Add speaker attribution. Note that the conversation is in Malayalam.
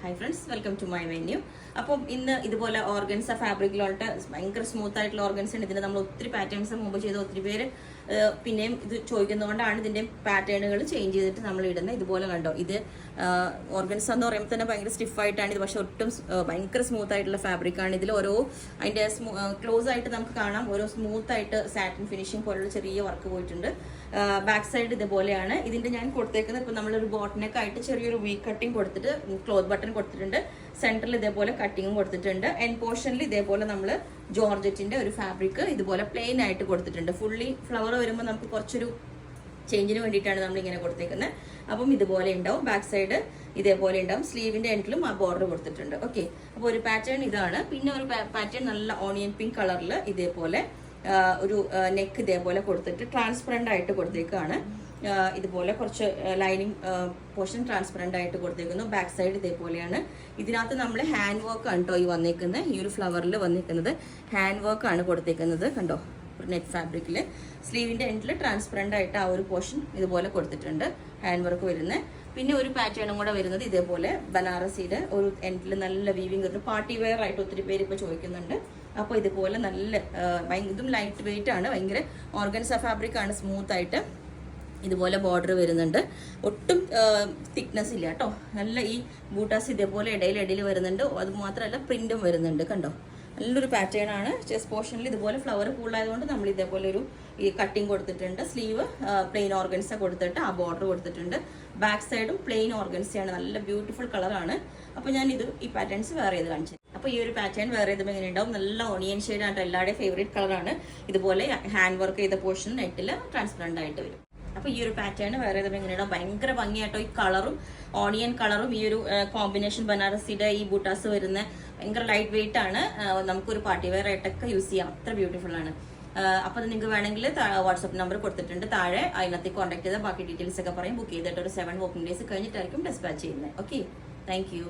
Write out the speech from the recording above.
Speaker 1: Hi friends, welcome to my menu. അപ്പം ഇന്ന് ഇതുപോലെ ഓർഗൻസ ഫാബ്രിക്കിലോട്ട് ഭയങ്കര സ്മൂത്ത് ആയിട്ടുള്ള ഓർഗൻസ് ഉണ്ട്. ഇതിന് നമ്മൾ ഒത്തിരി പാറ്റേൺസ് മുമ്പ് ചെയ്ത് ഒത്തിരി പേര് പിന്നെയും ഇത് ചോദിക്കുന്നതുകൊണ്ടാണ് ഇതിന്റെ പാറ്റേണുകൾ ചേഞ്ച് ചെയ്തിട്ട് നമ്മൾ ഇടുന്നത്. ഇതുപോലെ കണ്ടോ, ഇത് ഓർഗൻസ എന്ന് പറയുമ്പോൾ തന്നെ ഭയങ്കര സ്റ്റിഫായിട്ടാണ് ഇത്, പക്ഷെ ഒട്ടും ഭയങ്കര സ്മൂത്ത് ആയിട്ടുള്ള ഫാബ്രിക്കാണ്. ഇതിൽ ഓരോ അതിന്റെ ക്ലോസ് ആയിട്ട് നമുക്ക് കാണാം, ഓരോ സ്മൂത്ത് ആയിട്ട് സാറ്റിൻ ഫിനിഷിംഗ് പോലുള്ള ചെറിയ വർക്ക് പോയിട്ടുണ്ട്. ബാക്ക് സൈഡ് ഇതുപോലെയാണ്. ഇതിന്റെ ഞാൻ കൊടുത്തേക്കുന്നത് ഇപ്പൊ നമ്മളൊരു ബോട്ടിനൊക്കെ ആയിട്ട് ചെറിയൊരു വി കട്ടിങ് കൊടുത്തിട്ട് ക്ലോത്ത് ബട്ടൺ കൊടുത്തിട്ടുണ്ട്. സെന്ററിൽ ഇതേപോലെ കട്ടിങ്ങും കൊടുത്തിട്ടുണ്ട്. എൻഡ് പോർഷനിൽ ഇതേപോലെ നമ്മൾ ജോർജറ്റിന്റെ ഒരു ഫാബ്രിക് ഇതുപോലെ പ്ലെയിൻ ആയിട്ട് കൊടുത്തിട്ടുണ്ട്. ഫുള്ളി ഫ്ലവർ വരുമ്പോൾ നമുക്ക് കുറച്ചൊരു ചേഞ്ചിന് വേണ്ടിയിട്ടാണ് നമ്മൾ ഇങ്ങനെ കൊടുത്തേക്കുന്നത്. അപ്പം ഇതുപോലെ ഉണ്ടാവും. ബാക്ക് സൈഡ് ഇതേപോലെ ഉണ്ടാവും. സ്ലീവിന്റെ എൻഡിലും ആ ബോർഡർ കൊടുത്തിട്ടുണ്ട്. ഓക്കെ, അപ്പോൾ ഒരു പാറ്റേൺ ഇതാണ്. പിന്നെ ഒരു പാറ്റേൺ നല്ല ഓണിയൻ പിങ്ക് കളറിൽ ഇതേപോലെ ഒരു നെക്ക് ഇതേപോലെ കൊടുത്തിട്ട് ട്രാൻസ്പെറന്റ് ആയിട്ട് കൊടുത്തേക്കാണ്. ഇതുപോലെ കുറച്ച് ലൈനിങ് പോർഷൻ ട്രാൻസ്പെറന്റ് ആയിട്ട് കൊടുത്തേക്കുന്നു. ബാക്ക് സൈഡ് ഇതേപോലെയാണ്. ഇതിനകത്ത് നമ്മൾ ഹാൻഡ് വർക്ക് ആണ് കേട്ടോ ഈ വന്നേക്കുന്നത്. ഈ ഒരു ഫ്ലവറിൽ വന്നേക്കുന്നത് ഹാൻഡ് വർക്ക് ആണ് കൊടുത്തേക്കുന്നത്. കണ്ടോ, ഒരു നെറ്റ് ഫാബ്രിക്കിൽ സ്ലീവിന്റെ എൻഡിൽ ട്രാൻസ്പെറന്റ് ആയിട്ട് ആ ഒരു പോർഷൻ ഇതുപോലെ കൊടുത്തിട്ടുണ്ട്, ഹാൻഡ് വർക്ക് വരുന്നത്. പിന്നെ ഒരു പാറ്റേണും കൂടെ വരുന്നത് ഇതേപോലെ ബനാറസിയുടെ ഒരു എൻഡിൽ നല്ല വീവിങ് വരുന്നത്. പാർട്ടി വെയർ ആയിട്ട് ഒത്തിരി പേര് ഇപ്പോൾ ചോദിക്കുന്നുണ്ട്. അപ്പോൾ ഇതുപോലെ നല്ല ഇതും ലൈറ്റ് വെയിറ്റ് ആണ്, ഭയങ്കര ഓർഗൻസ ഫാബ്രിക് ആണ്, സ്മൂത്ത് ആയിട്ട് ഇതുപോലെ ബോർഡർ വരുന്നുണ്ട്. ഒട്ടും തിക്നെസ് ഇല്ല കേട്ടോ. നല്ല ഈ ബൂട്ടാസ് ഇതേപോലെ ഇടയിൽ വരുന്നുണ്ട്. അത് മാത്രമല്ല പ്രിന്റും വരുന്നുണ്ട്. കണ്ടോ, നല്ലൊരു പാറ്റേൺ ആണ്. ചെസ്റ്റ് പോർഷനിൽ ഇതുപോലെ ഫ്ലവർ കൂടുതലായതുകൊണ്ട് നമ്മൾ ഇതേപോലെ ഒരു ഈ കട്ടിങ് കൊടുത്തിട്ടുണ്ട്. സ്ലീവ് പ്ലെയിൻ ഓർഗൻസ കൊടുത്തിട്ട് ആ ബോർഡർ കൊടുത്തിട്ടുണ്ട്. ബാക്ക് സൈഡും പ്ലെയിൻ ഓർഗൻസയാണ്, നല്ല ബ്യൂട്ടിഫുൾ കളറാണ്. അപ്പോൾ ഞാൻ ഈ പാറ്റേൺസ് വേറെ ചെയ്ത് കാണിച്ചു. അപ്പോൾ ഈ ഒരു പാറ്റേൺ വേറെ ചെയ്തപ്പോൾ എങ്ങനെ ഉണ്ടാവും, നല്ല ഓണിയൻ ഷെയ്ഡ് ആണ്, എല്ലാവരുടെയും ഫേവറേറ്റ് കളറാണ്. ഇതുപോലെ ഹാൻഡ് വർക്ക് ചെയ്ത പോർഷൻ നെറ്റിൽ ട്രാൻസ്പെറന്റ് ആയിട്ട് വരും. അപ്പോൾ ഈ ഒരു പാറ്റേൺ വേറെ ചെയ്തപ്പോൾ എങ്ങനെയുണ്ടാവും, ഭയങ്കര ഭംഗിയായിട്ടോ. ഈ കളറും ഓണിയൻ കളറും ഈ ഒരു കോമ്പിനേഷൻ ബനാറസിയുടെ ഈ ബൂട്ടാസ് വരുന്ന ഭയങ്കര ലൈറ്റ് വെയിറ്റ് ആണ്. നമുക്കൊരു പാർട്ടി വെയർ ആയിട്ടൊക്കെ യൂസ് ചെയ്യാം, അത്ര ബ്യൂട്ടിഫുൾ ആണ്. അപ്പോൾ നിങ്ങൾക്ക് വേണമെങ്കിൽ വാട്സ്ആപ്പ് നമ്പർ കൊടുത്തിട്ടുണ്ട് താഴെ, അതിനകത്ത് കോൺടാക്ട് ചെയ്താൽ ബാക്കി ഡീറ്റെയിൽസ് ഒക്കെ പറയും. ബുക്ക് ചെയ്തിട്ട് ഒരു 7 വർക്കിംഗ് ഡേയ്സ് കഴിഞ്ഞിട്ടായിരിക്കും ഡിസ്പാച്ച് ചെയ്യുന്നത്. Okay, thank you.